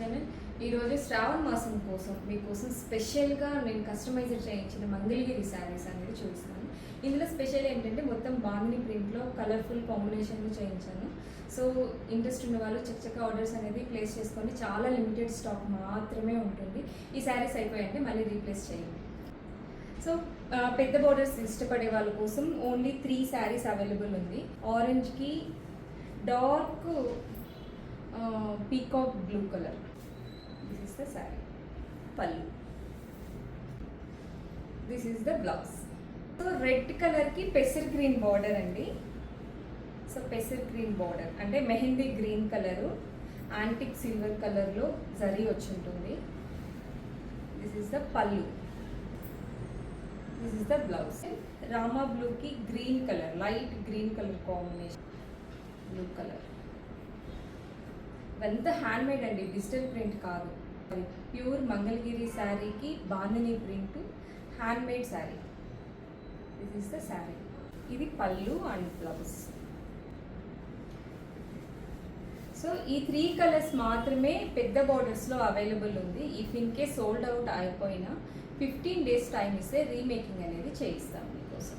Channel. ఈరోజు శ్రావణ మాసం కోసం మీకోసం స్పెషల్గా నేను కస్టమైజ్ చేయించిన మంగళగిరి శారీస్ అనేది చూపిస్తాను. ఇందులో స్పెషల్ ఏంటంటే మొత్తం బాందిని ప్రింట్లో కలర్ఫుల్ కాంబినేషన్లో చేయించాను. సో ఇంట్రెస్ట్ ఉన్న వాళ్ళు చక్కగా ఆర్డర్స్ అనేది ప్లేస్ చేసుకొని, చాలా లిమిటెడ్ స్టాక్ మాత్రమే ఉంటుంది. ఈ శారీస్ అయిపోయాయంటే మళ్ళీ రీప్లేస్ చేయండి. సో పెద్ద బోర్డర్స్ ఇష్టపడే వాళ్ళ కోసం ఓన్లీ 3 శారీస్ అవైలబుల్ ఉంది. ఆరెంజ్కి dark peacock blue colour, this is the sari. Pallu, this is the blouse. So red కలర్కి పెసర్ గ్రీన్ బార్డర్ అండి. సో పెసర్ గ్రీన్ బార్డర్ అంటే mehndi green colour, antique silver కలర్లో జరీ వచ్చి ఉంటుంది. This is the pallu, this is the blouse. Rama బ్లూకి green colour, light green colour combination, blue colour. ఇవంతా హ్యాండ్ మేడ్ అండి, డిజిటల్ ప్రింట్ కాదు. ప్యూర్ మంగళగిరి శారీకి bandhani print, hand made sari. This is the sari. ఇది పల్లు అండ్ బ్లౌజ్. సో ఈ 3 కలర్స్ మాత్రమే పెద్ద బార్డర్స్లో అవైలబుల్ ఉంది. If in case sold out అయిపోయినా 15 days టైం ఇస్తే రీమేకింగ్ అనేది చేయిస్తాం మీకోసం.